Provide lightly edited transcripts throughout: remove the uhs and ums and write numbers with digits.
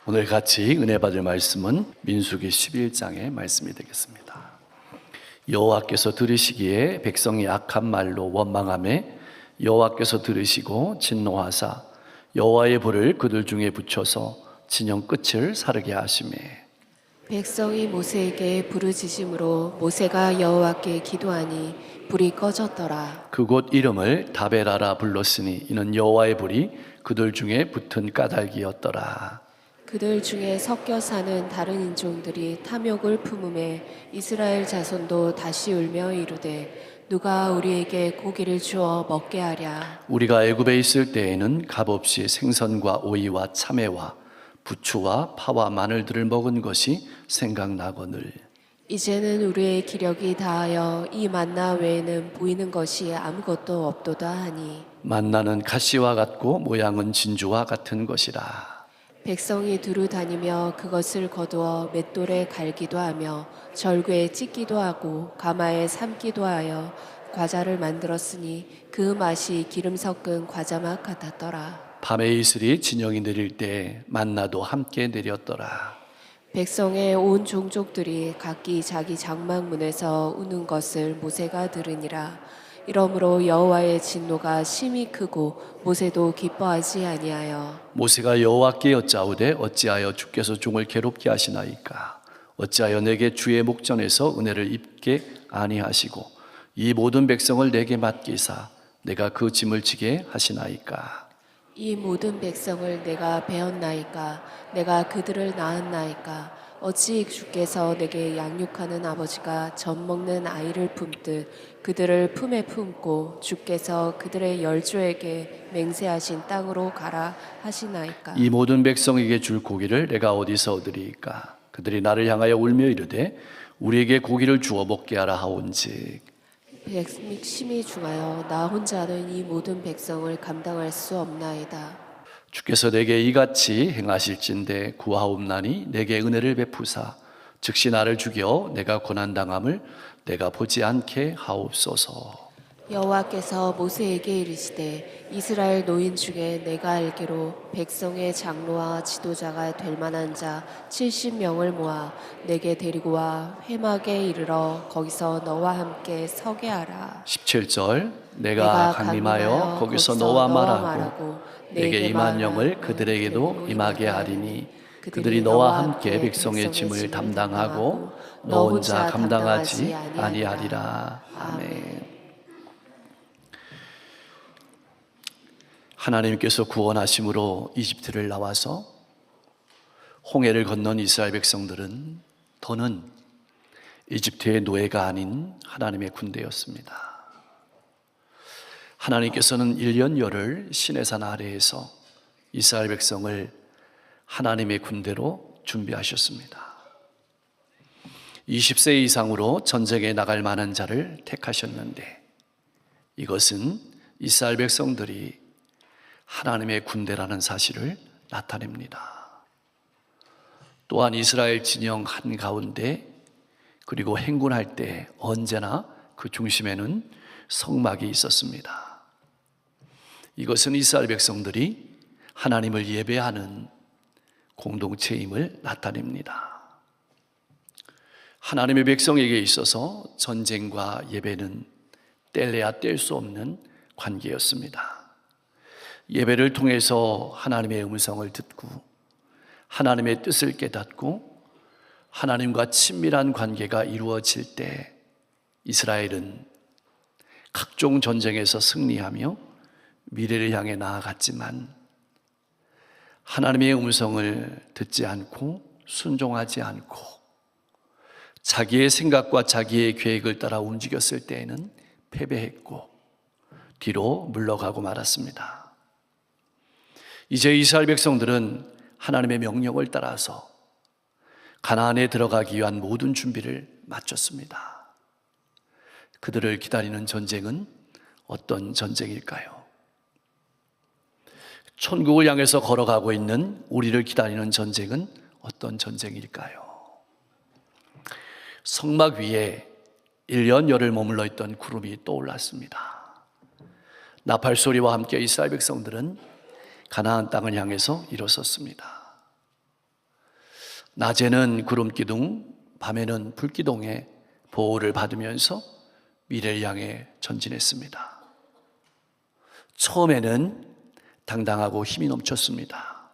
오늘 같이 은혜 받을 말씀은 민수기 11장의 말씀이 되겠습니다. 여호와께서 들으시기에 백성이 악한 말로 원망하매 여호와께서 들으시고 진노하사 여호와의 불을 그들 중에 붙여서 진영 끝을 사르게 하시매 백성이 모세에게 부르짖음으로 모세가 여호와께 기도하니 불이 꺼졌더라. 그곳 이름을 다베라라 불렀으니 이는 여호와의 불이 그들 중에 붙은 까닭이었더라. 그들 중에 섞여 사는 다른 인종들이 탐욕을 품음에 이스라엘 자손도 다시 울며 이르되 누가 우리에게 고기를 주어 먹게 하랴. 우리가 애굽에 있을 때에는 값없이 생선과 오이와 참외와 부추와 파와 마늘들을 먹은 것이 생각나거늘 이제는 우리의 기력이 다하여 이 만나 외에는 보이는 것이 아무것도 없도다 하니 만나는 가시와 같고 모양은 진주와 같은 것이라. 백성이 두루 다니며 그것을 거두어 맷돌에 갈기도 하며 절구에 찢기도 하고 가마에 삶기도 하여 과자를 만들었으니 그 맛이 기름 섞은 과자맛 같았더라. 밤에 이슬이 진영이 내릴 때 만나도 함께 내렸더라. 백성의 온 종족들이 각기 자기 장막문에서 우는 것을 모세가 들으니라. 이러므로 여호와의 진노가 심히 크고 모세도 기뻐하지 아니하여 모세가 여호와께 여짜오되 어찌하여 주께서 종을 괴롭게 하시나이까? 어찌하여 내게 주의 목전에서 은혜를 입게 아니하시고 이 모든 백성을 내게 맡기사 내가 그 짐을 지게 하시나이까? 이 모든 백성을 내가 배었나이까? 내가 그들을 낳았나이까? 어찌 주께서 내게 양육하는 아버지가 젖 먹는 아이를 품듯 그들을 품에 품고 주께서 그들의 열조에게 맹세하신 땅으로 가라 하시나이까? 이 모든 백성에게 줄 고기를 내가 어디서 얻으리이까? 그들이 나를 향하여 울며 이르되 우리에게 고기를 주어 먹게 하라 하온즉 백심이 중하여 나 혼자는 이 모든 백성을 감당할 수 없나이다. 주께서 내게 이같이 행하실진대 구하옵나니 내게 은혜를 베푸사 즉시 나를 죽여 내가 고난당함을 내가 보지 않게 하옵소서. 여호와께서 모세에게 이르시되 이스라엘 노인 중에 내가 알기로 백성의 장로와 지도자가 될 만한 자 70명을 모아 내게 데리고 와 회막에 이르러 거기서 너와 함께 서게 하라. 17절 내가 강림하여 거기서 너와 말하고 내게 임한 영을 그들에게도 임하게 하리니 그들이 너와 함께 백성의 짐을 담당하고 너 혼자 감당하지 아니하리라. 아멘. 하나님께서 구원하심으로 이집트를 나와서 홍해를 건넌 이스라엘 백성들은 더는 이집트의 노예가 아닌 하나님의 군대였습니다. 하나님께서는 1년여를 시내산 아래에서 이스라엘 백성을 하나님의 군대로 준비하셨습니다. 20세 이상으로 전쟁에 나갈 만한 자를 택하셨는데 이것은 이스라엘 백성들이 하나님의 군대라는 사실을 나타냅니다. 또한 이스라엘 진영 한가운데 그리고 행군할 때 언제나 그 중심에는 성막이 있었습니다. 이것은 이스라엘 백성들이 하나님을 예배하는 공동체임을 나타냅니다. 하나님의 백성에게 있어서 전쟁과 예배는 뗄래야 뗄 수 없는 관계였습니다. 예배를 통해서 하나님의 음성을 듣고 하나님의 뜻을 깨닫고 하나님과 친밀한 관계가 이루어질 때 이스라엘은 각종 전쟁에서 승리하며 미래를 향해 나아갔지만 하나님의 음성을 듣지 않고 순종하지 않고 자기의 생각과 자기의 계획을 따라 움직였을 때에는 패배했고 뒤로 물러가고 말았습니다. 이제 이스라엘 백성들은 하나님의 명령을 따라서 가나안에 들어가기 위한 모든 준비를 마쳤습니다. 그들을 기다리는 전쟁은 어떤 전쟁일까요? 천국을 향해서 걸어가고 있는 우리를 기다리는 전쟁은 어떤 전쟁일까요? 성막 위에 1년 열흘 머물러 있던 구름이 떠올랐습니다. 나팔 소리와 함께 이스라엘 백성들은 가나안 땅을 향해서 일어섰습니다. 낮에는 구름기둥, 밤에는 불기둥의 보호를 받으면서 미래를 향해 전진했습니다. 처음에는 당당하고 힘이 넘쳤습니다.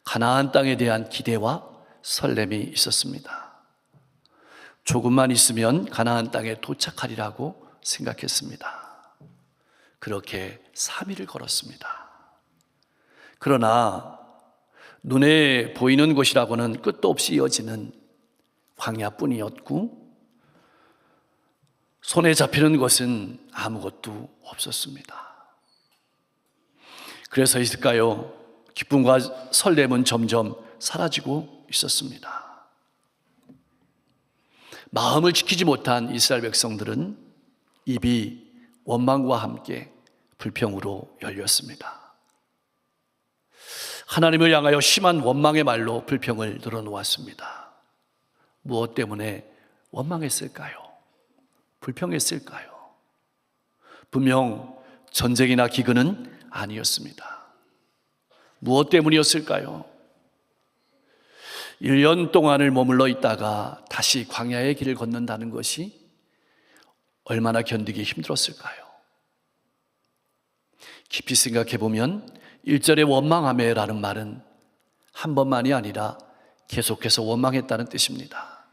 가나안 땅에 대한 기대와 설렘이 있었습니다. 조금만 있으면 가나안 땅에 도착하리라고 생각했습니다. 그렇게 3일을 걸었습니다. 그러나 눈에 보이는 곳이라고는 끝도 없이 이어지는 광야뿐이었고 손에 잡히는 것은 아무것도 없었습니다. 그래서일까요? 기쁨과 설렘은 점점 사라지고 있었습니다. 마음을 지키지 못한 이스라엘 백성들은 입이 원망과 함께 불평으로 열렸습니다. 하나님을 향하여 심한 원망의 말로 불평을 늘어놓았습니다. 무엇 때문에 원망했을까요? 불평했을까요? 분명 전쟁이나 기근은 아니었습니다. 무엇 때문이었을까요? 1년 동안을 머물러 있다가 다시 광야의 길을 걷는다는 것이 얼마나 견디기 힘들었을까요? 깊이 생각해 보면 1절의 원망하매라는 말은 한 번만이 아니라 계속해서 원망했다는 뜻입니다.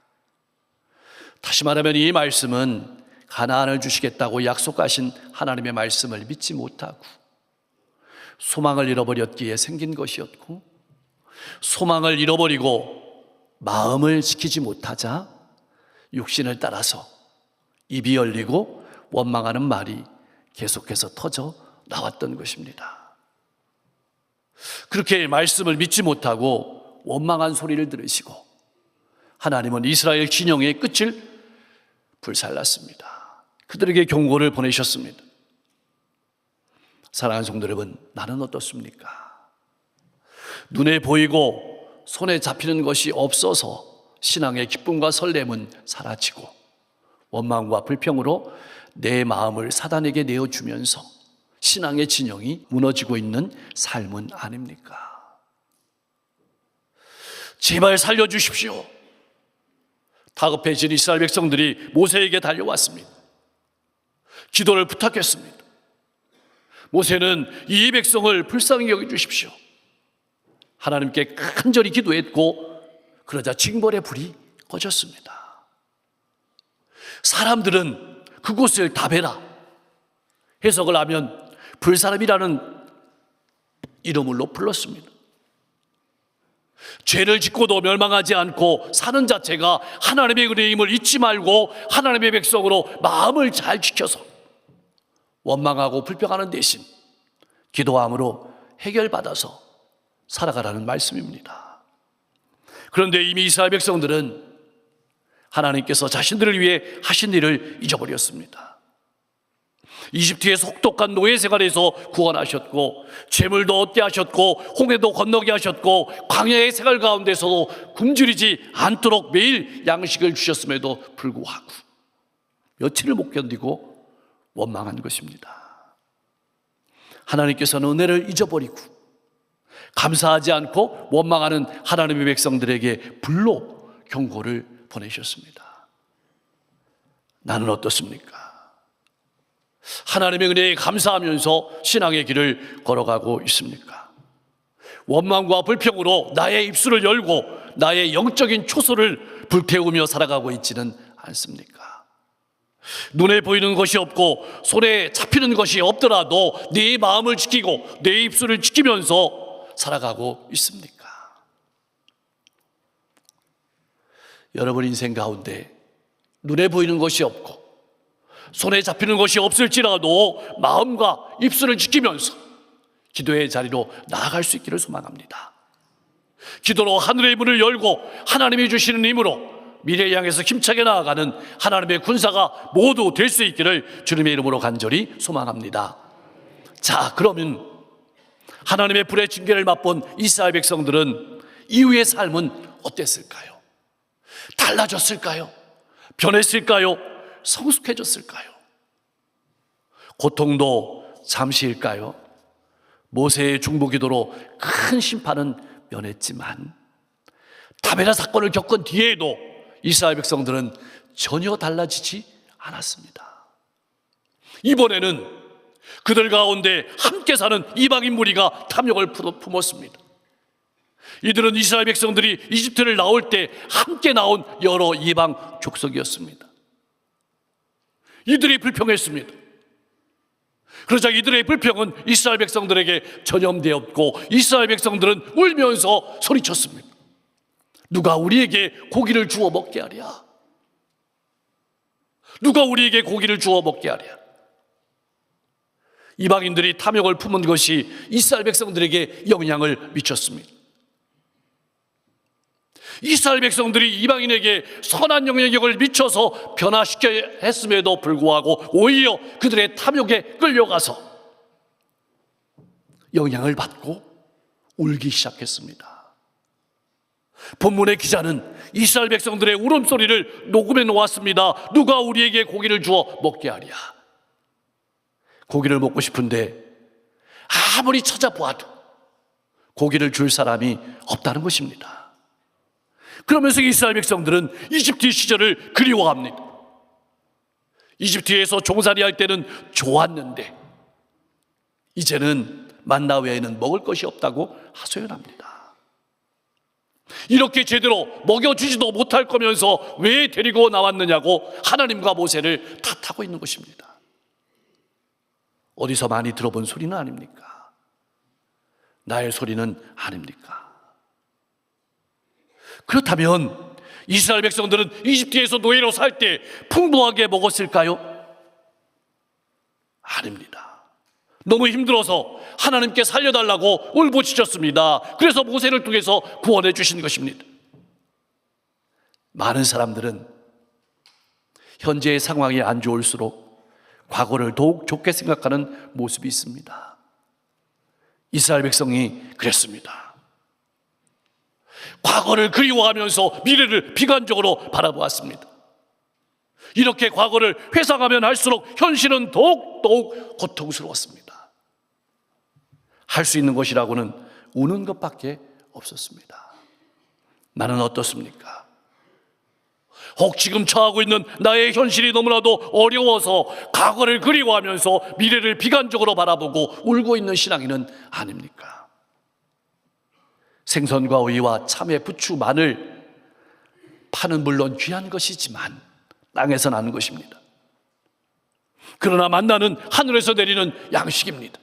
다시 말하면 이 말씀은 가나안을 주시겠다고 약속하신 하나님의 말씀을 믿지 못하고 소망을 잃어버렸기에 생긴 것이었고, 소망을 잃어버리고 마음을 지키지 못하자 육신을 따라서 입이 열리고 원망하는 말이 계속해서 터져 나왔던 것입니다. 그렇게 말씀을 믿지 못하고 원망한 소리를 들으시고 하나님은 이스라엘 진영의 끝을 불살랐습니다. 그들에게 경고를 보내셨습니다. 사랑하는 성도 여러분, 나는 어떻습니까? 눈에 보이고 손에 잡히는 것이 없어서 신앙의 기쁨과 설렘은 사라지고 원망과 불평으로 내 마음을 사단에게 내어주면서 신앙의 진영이 무너지고 있는 삶은 아닙니까? 제발 살려주십시오. 다급해진 이스라엘 백성들이 모세에게 달려왔습니다. 기도를 부탁했습니다. 모세는 이 백성을 불쌍히 여겨주십시오. 하나님께 간절히 기도했고 그러자 징벌의 불이 꺼졌습니다. 사람들은 그곳을 다베라, 해석을 하면 불사람이라는 이름으로 불렀습니다. 죄를 짓고도 멸망하지 않고 사는 자체가 하나님의 은혜임을 잊지 말고 하나님의 백성으로 마음을 잘 지켜서 원망하고 불평하는 대신 기도함으로 해결받아서 살아가라는 말씀입니다. 그런데 이미 이스라엘 백성들은 하나님께서 자신들을 위해 하신 일을 잊어버렸습니다. 이집트의 혹독한 노예 생활에서 구원하셨고 재물도 얻게 하셨고 홍해도 건너게 하셨고 광야의 생활 가운데서도 굶주리지 않도록 매일 양식을 주셨음에도 불구하고 며칠을 못 견디고 원망한 것입니다. 하나님께서는 은혜를 잊어버리고 감사하지 않고 원망하는 하나님의 백성들에게 불로 경고를 보내셨습니다. 나는 어떻습니까? 하나님의 은혜에 감사하면서 신앙의 길을 걸어가고 있습니까? 원망과 불평으로 나의 입술을 열고 나의 영적인 초소를 불태우며 살아가고 있지는 않습니까? 눈에 보이는 것이 없고 손에 잡히는 것이 없더라도 내 마음을 지키고 내 입술을 지키면서 살아가고 있습니까? 여러분 인생 가운데 눈에 보이는 것이 없고 손에 잡히는 것이 없을지라도 마음과 입술을 지키면서 기도의 자리로 나아갈 수 있기를 소망합니다. 기도로 하늘의 문을 열고 하나님이 주시는 힘으로 미래를 향해서 힘차게 나아가는 하나님의 군사가 모두 될 수 있기를 주님의 이름으로 간절히 소망합니다. 자, 그러면 하나님의 불의 징계를 맛본 이스라엘 백성들은 이후의 삶은 어땠을까요? 달라졌을까요? 변했을까요? 성숙해졌을까요? 고통도 잠시일까요? 모세의 중보기도로 큰 심판은 면했지만 다베라 사건을 겪은 뒤에도 이스라엘 백성들은 전혀 달라지지 않았습니다. 이번에는 그들 가운데 함께 사는 이방인 무리가 탐욕을 품었습니다. 이들은 이스라엘 백성들이 이집트를 나올 때 함께 나온 여러 이방 족속이었습니다. 이들이 불평했습니다. 그러자 이들의 불평은 이스라엘 백성들에게 전염되었고 이스라엘 백성들은 울면서 소리쳤습니다. 누가 우리에게 고기를 주워 먹게 하랴? 누가 우리에게 고기를 주워 먹게 하랴? 이방인들이 탐욕을 품은 것이 이스라엘 백성들에게 영향을 미쳤습니다. 이스라엘 백성들이 이방인에게 선한 영향력을 미쳐서 변화시켜 했음에도 불구하고 오히려 그들의 탐욕에 끌려가서 영향을 받고 울기 시작했습니다. 본문의 기자는 이스라엘 백성들의 울음소리를 녹음해 놓았습니다. 누가 우리에게 고기를 주어 먹게 하랴? 고기를 먹고 싶은데 아무리 찾아보아도 고기를 줄 사람이 없다는 것입니다. 그러면서 이스라엘 백성들은 이집트 시절을 그리워합니다. 이집트에서 종살이 할 때는 좋았는데 이제는 만나 외에는 먹을 것이 없다고 하소연합니다. 이렇게 제대로 먹여주지도 못할 거면서 왜 데리고 나왔느냐고 하나님과 모세를 탓하고 있는 것입니다. 어디서 많이 들어본 소리는 아닙니까? 나의 소리는 아닙니까? 그렇다면 이스라엘 백성들은 이집트에서 노예로 살 때 풍부하게 먹었을까요? 아닙니다. 너무 힘들어서 하나님께 살려달라고 울부짖었습니다. 그래서 모세를 통해서 구원해 주신 것입니다. 많은 사람들은 현재의 상황이 안 좋을수록 과거를 더욱 좋게 생각하는 모습이 있습니다. 이스라엘 백성이 그랬습니다. 과거를 그리워하면서 미래를 비관적으로 바라보았습니다. 이렇게 과거를 회상하면 할수록 현실은 더욱 고통스러웠습니다. 할 수 있는 것이라고는 우는 것밖에 없었습니다. 나는 어떻습니까? 혹 지금 처하고 있는 나의 현실이 너무나도 어려워서 과거를 그리워하면서 미래를 비관적으로 바라보고 울고 있는 신앙인은 아닙니까? 생선과 오이와 참외, 부추, 마늘 파는 물론 귀한 것이지만 땅에서 나는 것입니다. 그러나 만나는 하늘에서 내리는 양식입니다.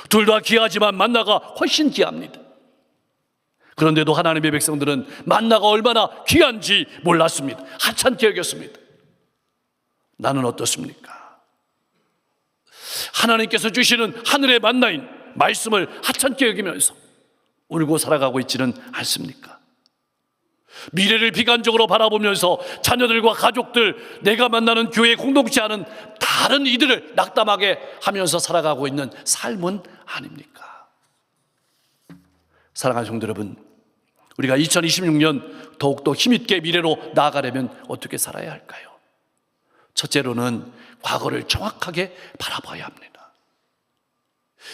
둘 다 귀하지만 만나가 훨씬 귀합니다. 그런데도 하나님의 백성들은 만나가 얼마나 귀한지 몰랐습니다. 하찮게 여겼습니다. 나는 어떻습니까? 하나님께서 주시는 하늘의 만나인 말씀을 하찮게 여기면서 울고 살아가고 있지는 않습니까? 미래를 비관적으로 바라보면서 자녀들과 가족들, 내가 만나는 교회 공동체 하는 다른 이들을 낙담하게 하면서 살아가고 있는 삶은 아닙니까? 사랑하는 성도 여러분, 우리가 2026년 더욱더 힘있게 미래로 나아가려면 어떻게 살아야 할까요? 첫째로는 과거를 정확하게 바라봐야 합니다.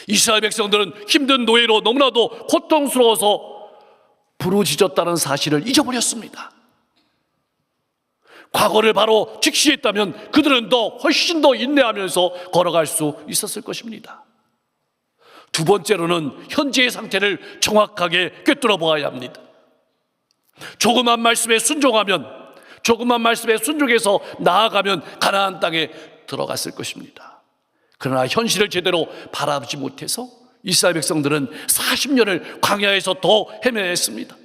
이스라엘 백성들은 힘든 노예로 너무나도 고통스러워서 부르짖었다는 사실을 잊어버렸습니다. 과거를 바로 직시했다면 그들은 훨씬 더 인내하면서 걸어갈 수 있었을 것입니다. 두 번째로는 현재의 상태를 정확하게 꿰뚫어 보아야 합니다. 조그만 말씀에 순종하면, 조그만 말씀에 순종해서 나아가면 가나안 땅에 들어갔을 것입니다. 그러나 현실을 제대로 바라보지 못해서 이스라엘 백성들은 40년을 광야에서 더 헤매했습니다.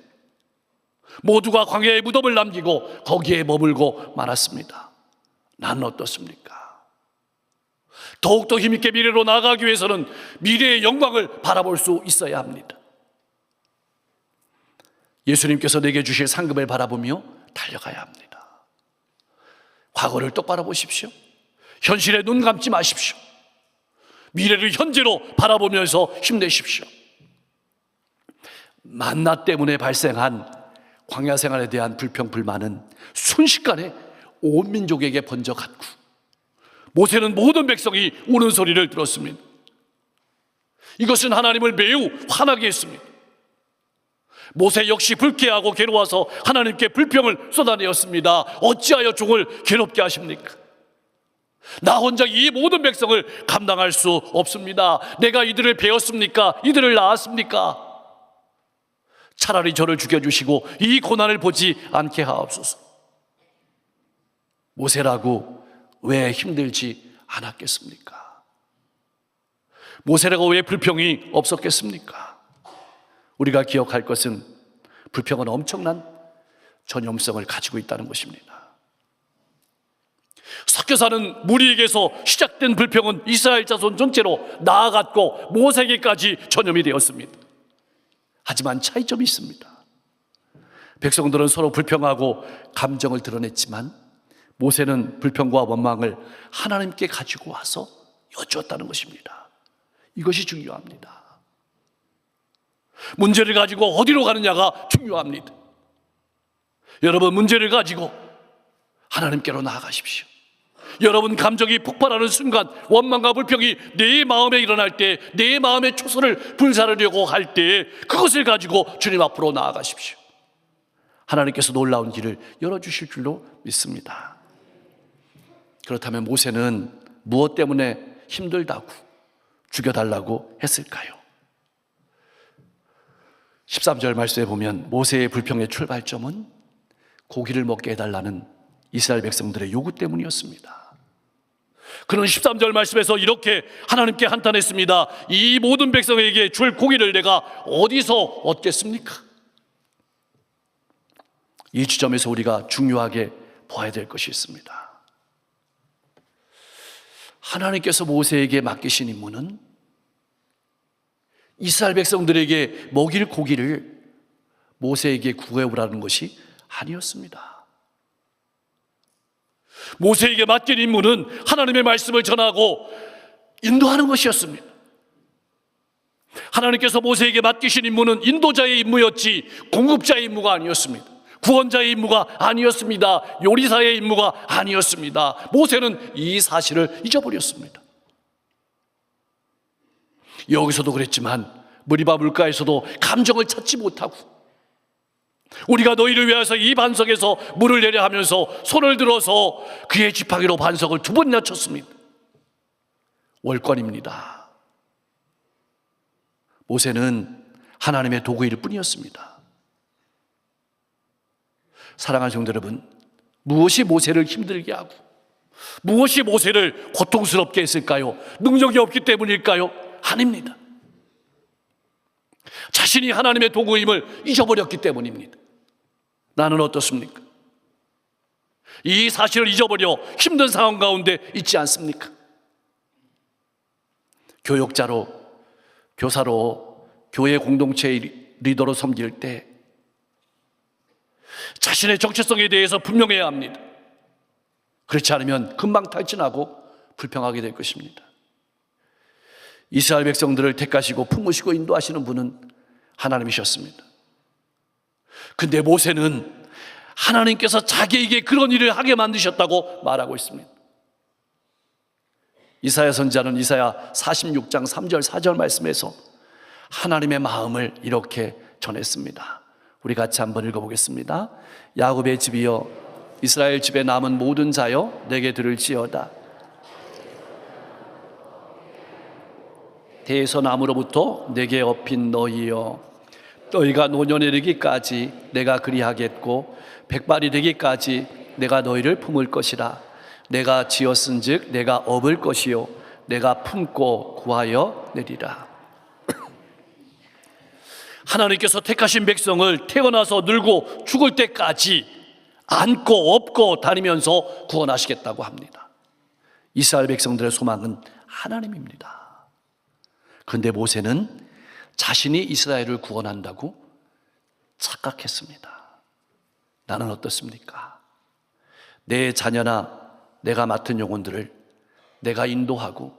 모두가 광야의 무덤을 남기고 거기에 머물고 말았습니다. 나는 어떻습니까? 더욱더 힘있게 미래로 나아가기 위해서는 미래의 영광을 바라볼 수 있어야 합니다. 예수님께서 내게 주실 상급을 바라보며 달려가야 합니다. 과거를 똑바로 보십시오. 현실에 눈 감지 마십시오. 미래를 현재로 바라보면서 힘내십시오. 만나 때문에 발생한 광야 생활에 대한 불평, 불만은 순식간에 온 민족에게 번져갔고 모세는 모든 백성이 우는 소리를 들었습니다. 이것은 하나님을 매우 화나게 했습니다. 모세 역시 불쾌하고 괴로워서 하나님께 불평을 쏟아내었습니다. 어찌하여 종을 괴롭게 하십니까? 나 혼자 이 모든 백성을 감당할 수 없습니다. 내가 이들을 배웠습니까? 이들을 낳았습니까? 차라리 저를 죽여주시고 이 고난을 보지 않게 하옵소서. 모세라고 왜 힘들지 않았겠습니까? 모세라고 왜 불평이 없었겠습니까? 우리가 기억할 것은 불평은 엄청난 전염성을 가지고 있다는 것입니다. 섞여 사는 무리에게서 시작된 불평은 이스라엘 자손 전체로 나아갔고 모세에게까지 전염이 되었습니다. 하지만 차이점이 있습니다. 백성들은 서로 불평하고 감정을 드러냈지만 모세는 불평과 원망을 하나님께 가지고 와서 여쭈었다는 것입니다. 이것이 중요합니다. 문제를 가지고 어디로 가느냐가 중요합니다. 여러분, 문제를 가지고 하나님께로 나아가십시오. 여러분, 감정이 폭발하는 순간 원망과 불평이 내 마음에 일어날 때, 내 마음의 초소를 불사르려고 할 때 그것을 가지고 주님 앞으로 나아가십시오. 하나님께서 놀라운 길을 열어주실 줄로 믿습니다. 그렇다면 모세는 무엇 때문에 힘들다고 죽여달라고 했을까요? 13절 말씀에 보면 모세의 불평의 출발점은 고기를 먹게 해달라는 이스라엘 백성들의 요구 때문이었습니다. 그는 13절 말씀에서 이렇게 하나님께 한탄했습니다. 이 모든 백성에게 줄 고기를 내가 어디서 얻겠습니까? 이 지점에서 우리가 중요하게 봐야 될 것이 있습니다. 하나님께서 모세에게 맡기신 임무는 이스라엘 백성들에게 먹일 고기를 모세에게 구해오라는 것이 아니었습니다. 모세에게 맡긴 임무는 하나님의 말씀을 전하고 인도하는 것이었습니다. 하나님께서 모세에게 맡기신 임무는 인도자의 임무였지 공급자의 임무가 아니었습니다. 구원자의 임무가 아니었습니다. 요리사의 임무가 아니었습니다. 모세는 이 사실을 잊어버렸습니다. 여기서도 그랬지만 무리바 물가에서도 감정을 찾지 못하고 우리가 너희를 위하여서 이 반석에서 물을 내려 하면서 손을 들어서 그의 지팡이로 반석을 2번이나 쳤습니다. 월권입니다. 모세는 하나님의 도구일 뿐이었습니다. 사랑하는 성도 여러분, 무엇이 모세를 힘들게 하고 무엇이 모세를 고통스럽게 했을까요? 능력이 없기 때문일까요? 아닙니다. 자신이 하나님의 도구임을 잊어버렸기 때문입니다. 나는 어떻습니까? 이 사실을 잊어버려 힘든 상황 가운데 있지 않습니까? 교역자로, 교사로, 교회 공동체의 리더로 섬길 때 자신의 정체성에 대해서 분명해야 합니다. 그렇지 않으면 금방 탈진하고 불평하게 될 것입니다. 이스라엘 백성들을 택하시고 품으시고 인도하시는 분은 하나님이셨습니다. 근데 모세는 하나님께서 자기에게 그런 일을 하게 만드셨다고 말하고 있습니다. 이사야 선지자는 이사야 46장 3절 4절 말씀에서 하나님의 마음을 이렇게 전했습니다. 우리 같이 한번 읽어보겠습니다. 야곱의 집이여 이스라엘 집에 남은 모든 자여 내게 들을지어다. 대선나무로부터 내게 업힌 너희여 너희가 노년에 이르기까지 내가 그리하겠고 백발이 되기까지 내가 너희를 품을 것이라. 내가 지었은즉 내가 업을 것이요 내가 품고 구하여 내리라. 하나님께서 택하신 백성을 태어나서 늙고 죽을 때까지 안고 업고 다니면서 구원하시겠다고 합니다. 이스라엘 백성들의 소망은 하나님입니다. 그런데 모세는 자신이 이스라엘을 구원한다고 착각했습니다. 나는 어떻습니까? 내 자녀나 내가 맡은 영혼들을 내가 인도하고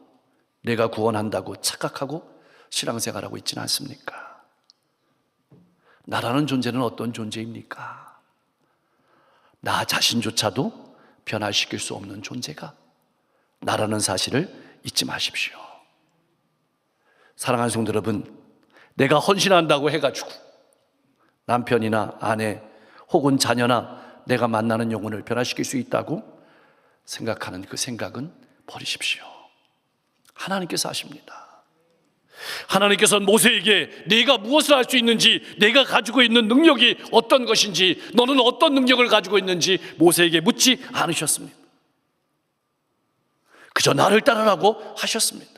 내가 구원한다고 착각하고 신앙생활하고 있지는 않습니까? 나라는 존재는 어떤 존재입니까? 나 자신조차도 변화시킬 수 없는 존재가 나라는 사실을 잊지 마십시오. 사랑하는 성도 여러분, 내가 헌신한다고 해가지고 남편이나 아내 혹은 자녀나 내가 만나는 영혼을 변화시킬 수 있다고 생각하는 그 생각은 버리십시오. 하나님께서 하십니다. 하나님께서는 모세에게 네가 무엇을 할 수 있는지, 내가 가지고 있는 능력이 어떤 것인지, 너는 어떤 능력을 가지고 있는지 모세에게 묻지 않으셨습니다. 그저 나를 따르라고 하셨습니다.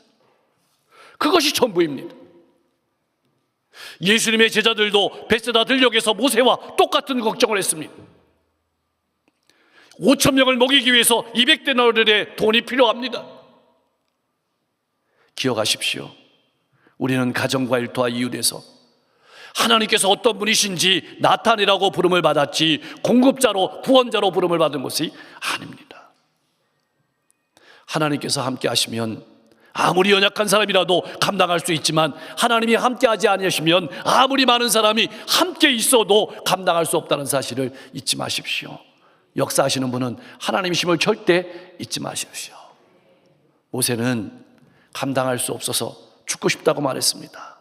그것이 전부입니다. 예수님의 제자들도 베세다 들녘에서 모세와 똑같은 걱정을 했습니다. 5,000명을 먹이기 위해서 200데나리온의 돈이 필요합니다. 기억하십시오. 우리는 가정과 일터와 이웃에서 하나님께서 어떤 분이신지 나타내라고 부름을 받았지 공급자로, 구원자로 부름을 받은 것이 아닙니다. 하나님께서 함께 하시면 아무리 연약한 사람이라도 감당할 수 있지만, 하나님이 함께 하지 않으시면 아무리 많은 사람이 함께 있어도 감당할 수 없다는 사실을 잊지 마십시오. 역사하시는 분은 하나님이심을 절대 잊지 마십시오. 모세는 감당할 수 없어서 죽고 싶다고 말했습니다.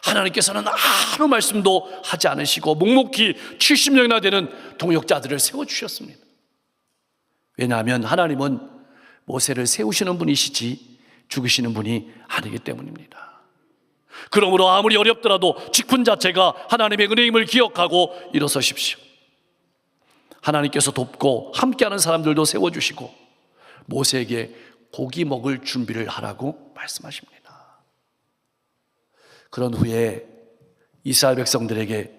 하나님께서는 아무 말씀도 하지 않으시고 묵묵히 70년이나 되는 동역자들을 세워주셨습니다. 왜냐하면 하나님은 모세를 세우시는 분이시지 죽이시는 분이 아니기 때문입니다. 그러므로 아무리 어렵더라도 직분 자체가 하나님의 은혜임을 기억하고 일어서십시오. 하나님께서 돕고 함께하는 사람들도 세워주시고 모세에게 고기 먹을 준비를 하라고 말씀하십니다. 그런 후에 이스라엘 백성들에게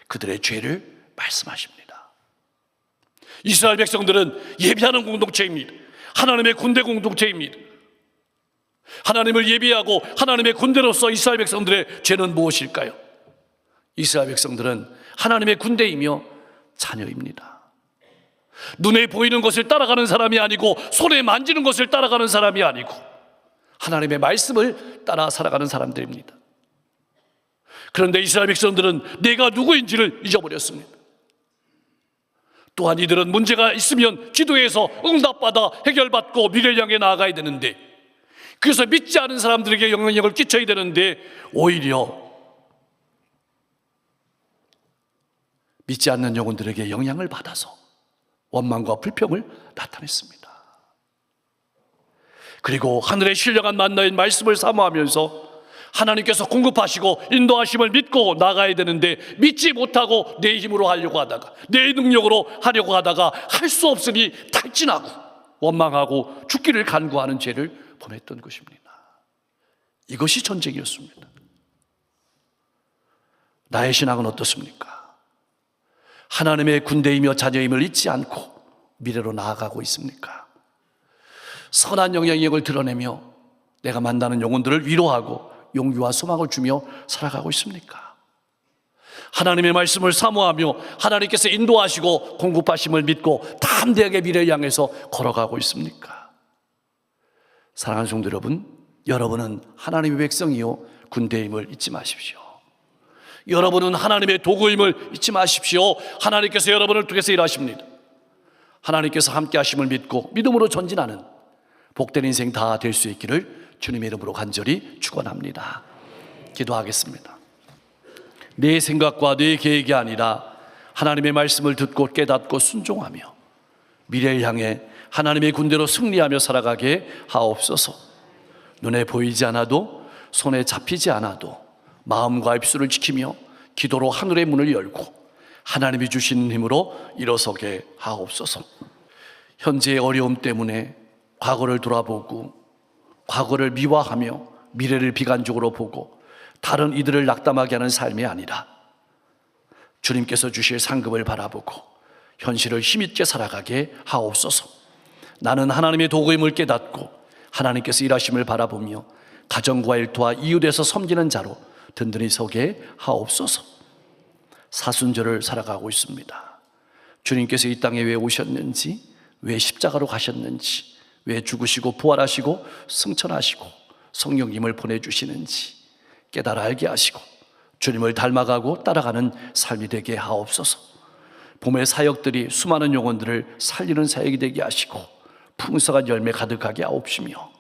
그들의 죄를 말씀하십니다. 이스라엘 백성들은 예비하는 공동체입니다. 하나님의 군대 공동체입니다. 하나님을 예비하고 하나님의 군대로서 이스라엘 백성들의 죄는 무엇일까요? 이스라엘 백성들은 하나님의 군대이며 자녀입니다. 눈에 보이는 것을 따라가는 사람이 아니고 손에 만지는 것을 따라가는 사람이 아니고 하나님의 말씀을 따라 살아가는 사람들입니다. 그런데 이스라엘 백성들은 내가 누구인지를 잊어버렸습니다. 또한 이들은 문제가 있으면 기도해서 응답받아 해결받고 미래를 향해 나아가야 되는데, 그래서 믿지 않은 사람들에게 영향력을 끼쳐야 되는데 오히려 믿지 않는 영혼들에게 영향을 받아서 원망과 불평을 나타냈습니다. 그리고 하늘의 신령한 만나의 말씀을 사모하면서 하나님께서 공급하시고 인도하심을 믿고 나가야 되는데 믿지 못하고 내 힘으로 하려고 하다가, 내 능력으로 하려고 하다가 할 수 없으니 탈진하고 원망하고 죽기를 간구하는 죄를 범했던 것입니다. 이것이 전쟁이었습니다. 나의 신앙은 어떻습니까? 하나님의 군대이며 자녀임을 잊지 않고 미래로 나아가고 있습니까? 선한 영향력을 드러내며 내가 만나는 영혼들을 위로하고 용기와 소망을 주며 살아가고 있습니까? 하나님의 말씀을 사모하며 하나님께서 인도하시고 공급하심을 믿고 담대하게 미래를 향해서 걸어가고 있습니까? 사랑하는 성도 여러분, 여러분은 하나님의 백성이요 군대임을 잊지 마십시오. 여러분은 하나님의 도구임을 잊지 마십시오. 하나님께서 여러분을 통해서 일하십니다. 하나님께서 함께 하심을 믿고 믿음으로 전진하는 복된 인생 다 될 수 있기를 주님의 이름으로 간절히 축원합니다. 기도하겠습니다. 내 생각과 내 계획이 아니라 하나님의 말씀을 듣고 깨닫고 순종하며 미래를 향해 하나님의 군대로 승리하며 살아가게 하옵소서. 눈에 보이지 않아도 손에 잡히지 않아도 마음과 입술을 지키며 기도로 하늘의 문을 열고 하나님이 주신 힘으로 일어서게 하옵소서. 현재의 어려움 때문에 과거를 돌아보고 과거를 미화하며 미래를 비관적으로 보고 다른 이들을 낙담하게 하는 삶이 아니라 주님께서 주실 상급을 바라보고 현실을 힘있게 살아가게 하옵소서. 나는 하나님의 도구임을 깨닫고 하나님께서 일하심을 바라보며 가정과 일터와 이웃에서 섬기는 자로 든든히 서게 하옵소서. 사순절을 살아가고 있습니다. 주님께서 이 땅에 왜 오셨는지, 왜 십자가로 가셨는지, 왜 죽으시고 부활하시고 승천하시고 성령님을 보내주시는지 깨달아 알게 하시고 주님을 닮아가고 따라가는 삶이 되게 하옵소서. 봄의 사역들이 수많은 영혼들을 살리는 사역이 되게 하시고 풍성한 열매 가득하게 하옵시며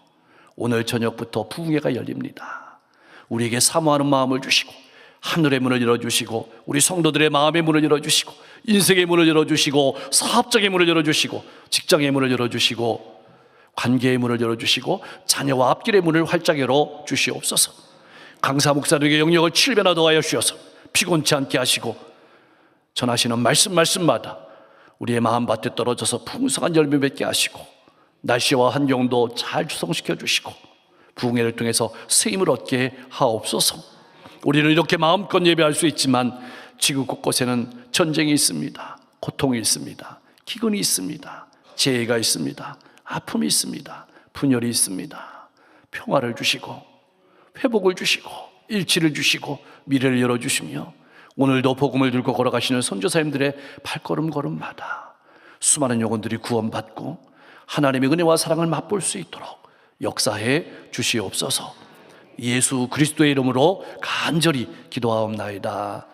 오늘 저녁부터 부흥회가 열립니다. 우리에게 사모하는 마음을 주시고 하늘의 문을 열어주시고 우리 성도들의 마음의 문을 열어주시고 인생의 문을 열어주시고 사업적인 문을 열어주시고 직장의 문을 열어주시고 관계의 문을 열어주시고 자녀와 앞길의 문을 활짝 열어주시옵소서. 강사 목사들에게 영역을 7배나 더하여 주셔서 피곤치 않게 하시고 전하시는 말씀마다 우리의 마음밭에 떨어져서 풍성한 열매 맺게 하시고 날씨와 환경도 잘 조성시켜 주시고 부흥회를 통해서 쓰임을 얻게 하옵소서. 우리는 이렇게 마음껏 예배할 수 있지만 지구 곳곳에는 전쟁이 있습니다. 고통이 있습니다. 기근이 있습니다. 재해가 있습니다. 아픔이 있습니다. 분열이 있습니다. 평화를 주시고 회복을 주시고 일치를 주시고 미래를 열어주시며 오늘도 복음을 들고 걸어가시는 선교사님들의 발걸음걸음마다 수많은 영혼들이 구원받고 하나님의 은혜와 사랑을 맛볼 수 있도록 역사해 주시옵소서. 예수 그리스도의 이름으로 간절히 기도하옵나이다.